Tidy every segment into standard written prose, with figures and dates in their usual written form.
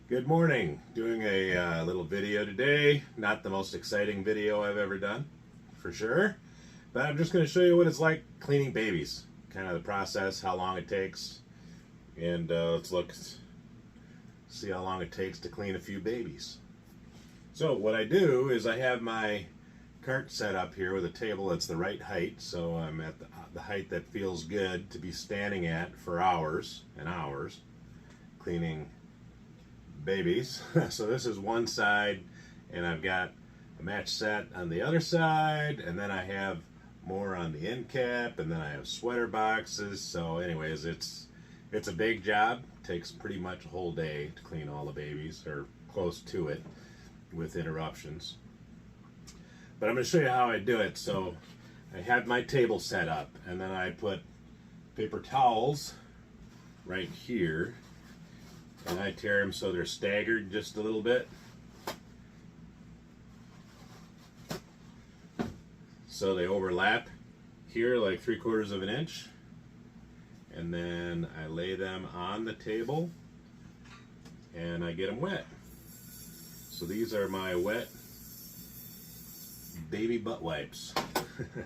Good morning. Doing a little video today. Not the most exciting video I've ever done, for sure. But I'm just going to show you what it's like cleaning babies. Kind of the process, how long it takes. And see how long it takes to clean a few babies. So what I do is I have my cart set up here with a table that's the right height. So I'm at the height that feels good to be standing at for hours and hours cleaning babies. So this is one side, and I've got a match set on the other side, and then I have more on the end cap, and then I have sweater boxes. So anyways, it's a big job. It takes pretty much a whole day to clean all the babies, or close to it, with interruptions. But I'm going to show you how I do it. So I have my table set up, and then I put paper towels right here, and I tear them so they're staggered just a little bit. So they overlap here like 3/4 of an inch. And then I lay them on the table and I get them wet. So these are my wet baby butt wipes.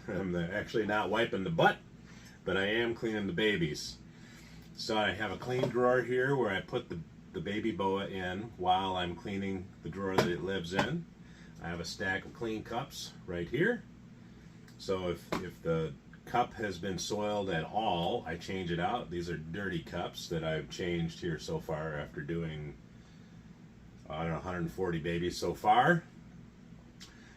I'm actually not wiping the butt, but I am cleaning the babies. So I have a clean drawer here where I put the baby boa in while I'm cleaning the drawer that it lives in. I have a stack of clean cups right here. So if the cup has been soiled at all, I change it out. These are dirty cups that I've changed here so far after doing, I don't know, 140 babies so far.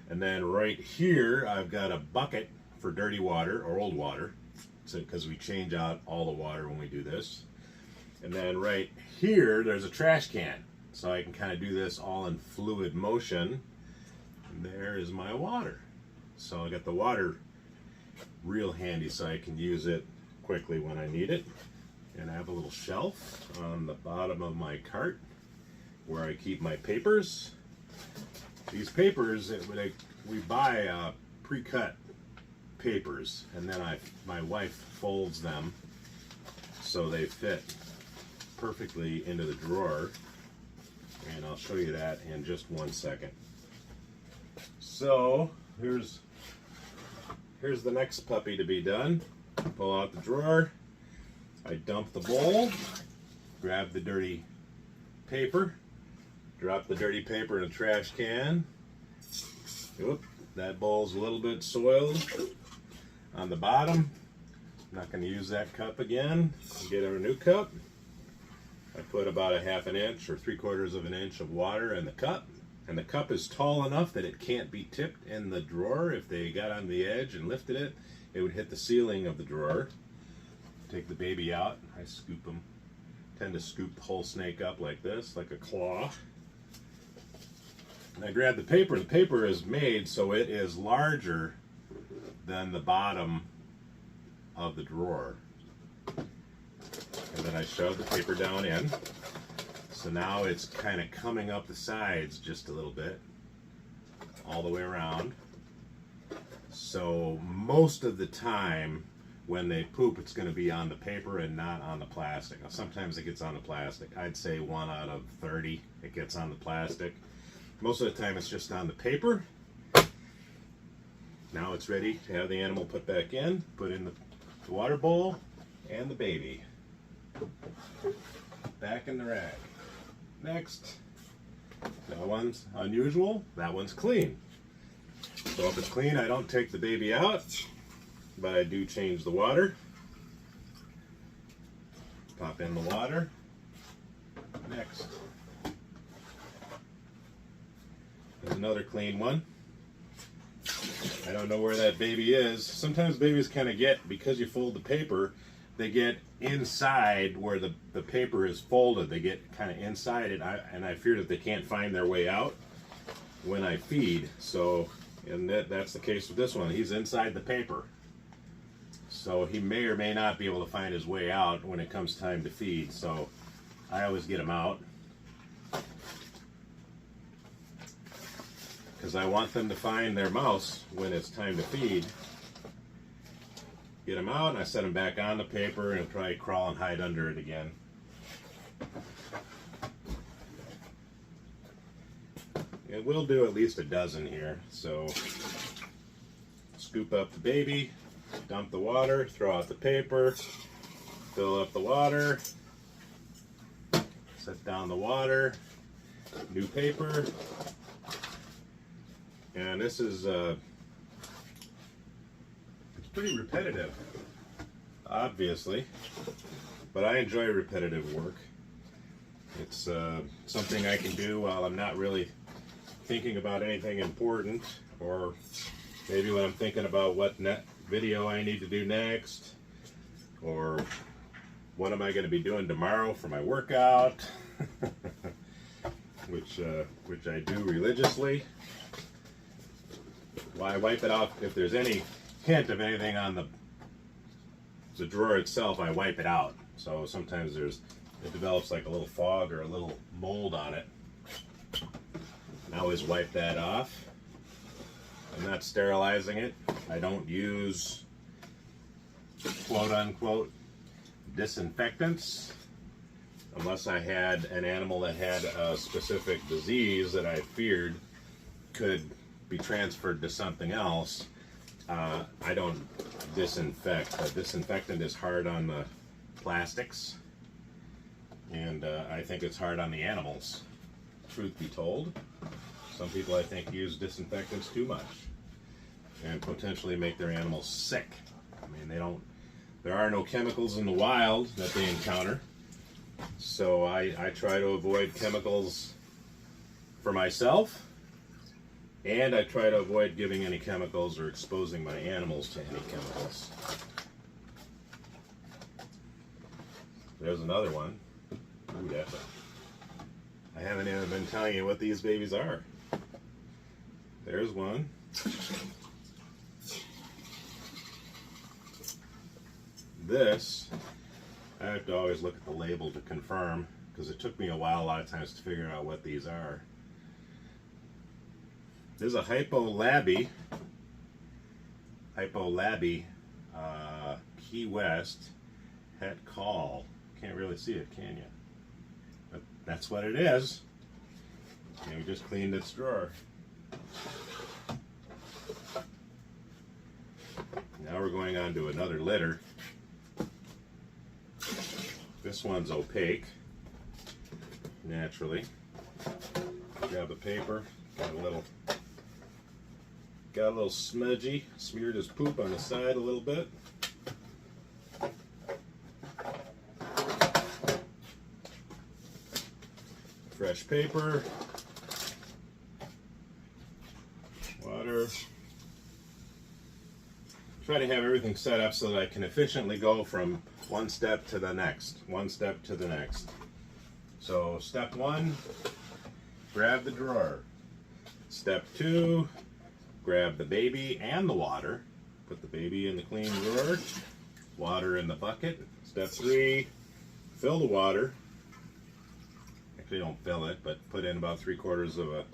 And then right here, I've got a bucket for dirty water or old water, because we change out all the water when we do this. And then right here, there's a trash can. So I can kind of do this all in fluid motion. And there is my water. So I got the water real handy so I can use it quickly when I need it. And I have a little shelf on the bottom of my cart where I keep my papers. These papers, we buy pre-cut papers, and then my wife folds them so they fit perfectly into the drawer, and I'll show you that in just one second. So here's the next puppy to be done. Pull out the drawer, I dump the bowl, grab the dirty paper, drop the dirty paper in a trash can. Oop, that bowl's a little bit soiled on the bottom. I'm not going to use that cup again. Get a new cup. I put about a 1/2 inch or 3/4 of an inch of water in the cup. And the cup is tall enough that it can't be tipped in the drawer. If they got on the edge and lifted it, it would hit the ceiling of the drawer. Take the baby out. I scoop them. Tend to scoop the whole snake up like this, like a claw. And I grab the paper. The paper is made so it is larger than the bottom of the drawer. And then I shove the paper down in. So now it's kind of coming up the sides just a little bit, all the way around. So most of the time when they poop, it's going to be on the paper and not on the plastic. Now, sometimes it gets on the plastic. I'd say 1 out of 30 it gets on the plastic. Most of the time it's just on the paper. Now it's ready to have the animal put back in, put in the water bowl and the baby. Back in the rag. Next. That one's unusual, that one's clean. So if it's clean, I don't take the baby out, but I do change the water. Pop in the water. Next. There's another clean one. I don't know where that baby is. Sometimes babies kind of get, because you fold the paper, they get inside where the paper is folded. They get kind of inside it, and I fear that they can't find their way out when I feed. So, and that's the case with this one. He's inside the paper. So he may or may not be able to find his way out when it comes time to feed. So I always get him out, because I want them to find their mouse when it's time to feed. Get him out, and I set him back on the paper, and he'll probably crawl and hide under it again. And we'll do at least a dozen here. So scoop up the baby, dump the water, throw out the paper, fill up the water, set down the water, new paper. And this is it's pretty repetitive, obviously, but I enjoy repetitive work. It's something I can do while I'm not really thinking about anything important, or maybe when I'm thinking about what video I need to do next, or what am I going to be doing tomorrow for my workout, which I do religiously. Why wipe it off? If there's any hint of anything on the drawer itself, I wipe it out. So sometimes it develops like a little fog or a little mold on it. I always wipe that off. I'm not sterilizing it. I don't use quote unquote disinfectants unless I had an animal that had a specific disease that I feared could be transferred to something else. I don't disinfect. A disinfectant is hard on the plastics, and I think it's hard on the animals, truth be told. Some people, I think, use disinfectants too much and potentially make their animals sick. I mean, there are no chemicals in the wild that they encounter, so I try to avoid chemicals for myself, and I try to avoid giving any chemicals or exposing my animals to any chemicals. There's another one. Ooh, that's I haven't even been telling you what these babies are. There's one. This, I have to always look at the label to confirm, because it took me a while, a lot of times, to figure out what these are. There's a Hypolabi, Key West het call. Can't really see it, can you? But that's what it is. And we just cleaned its drawer. Now we're going on to another litter. This one's opaque, naturally. Grab the paper, got a little smudgy, smeared his poop on the side a little bit. Fresh paper, water. Try to have everything set up so that I can efficiently go from one step to the next, one step to the next. So step one, grab the drawer. Step two, grab the baby and the water. Put the baby in the clean drawer, water in the bucket. Step three, fill the water. Actually, don't fill it, but put in about 3/4 of an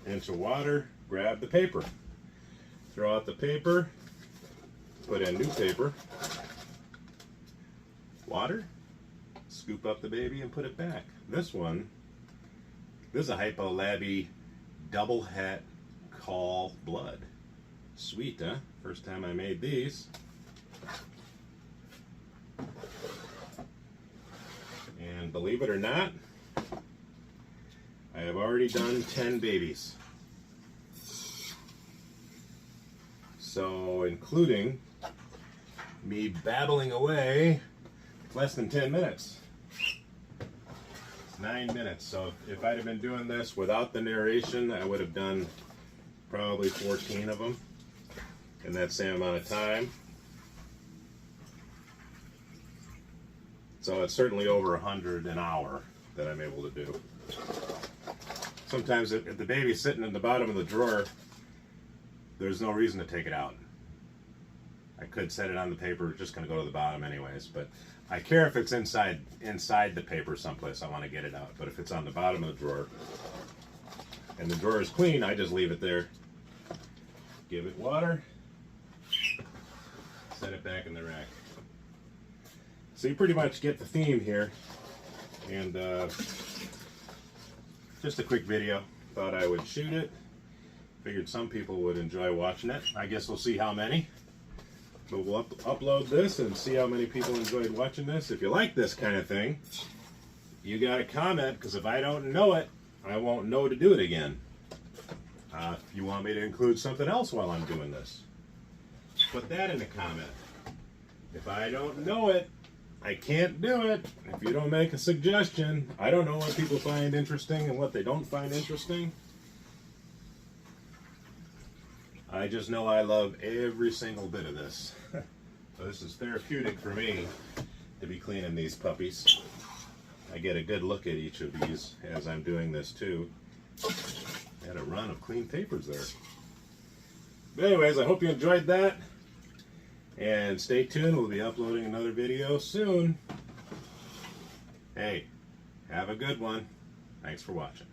inch of water. Grab the paper. Throw out the paper. Put in new paper. Water. Scoop up the baby and put it back. This is a Hypolabi double het call blood. Sweet, huh? First time I made these. And believe it or not, I have already done 10 babies. So, including me babbling away, less than 10 minutes. It's 9 minutes. So if I'd have been doing this without the narration, I would have done probably 14 of them in that same amount of time. So it's certainly over 100 an hour that I'm able to do. Sometimes if the baby's sitting in the bottom of the drawer, there's no reason to take it out. I could set it on the paper, it's just going to go to the bottom anyways, but I care if it's inside the paper someplace, I want to get it out. But if it's on the bottom of the drawer and the drawer is clean, I just leave it there. Give it water, set it back in the rack. So you pretty much get the theme here, and just a quick video. thought I would shoot it. Figured some people would enjoy watching it. I guess we'll see how many. But we'll upload this and see how many people enjoyed watching this. If you like this kind of thing, you got to comment, because if I don't know it, I won't know to do it again. If you want me to include something else while I'm doing this, put that in a comment. If I don't know it, I can't do it. If you don't make a suggestion, I don't know what people find interesting and what they don't find interesting. I just know I love every single bit of this. So this is therapeutic for me to be cleaning these puppies. I get a good look at each of these as I'm doing this too. Had a run of clean papers there. But anyways, I hope you enjoyed that. And stay tuned, we'll be uploading another video soon. Hey, have a good one. Thanks for watching.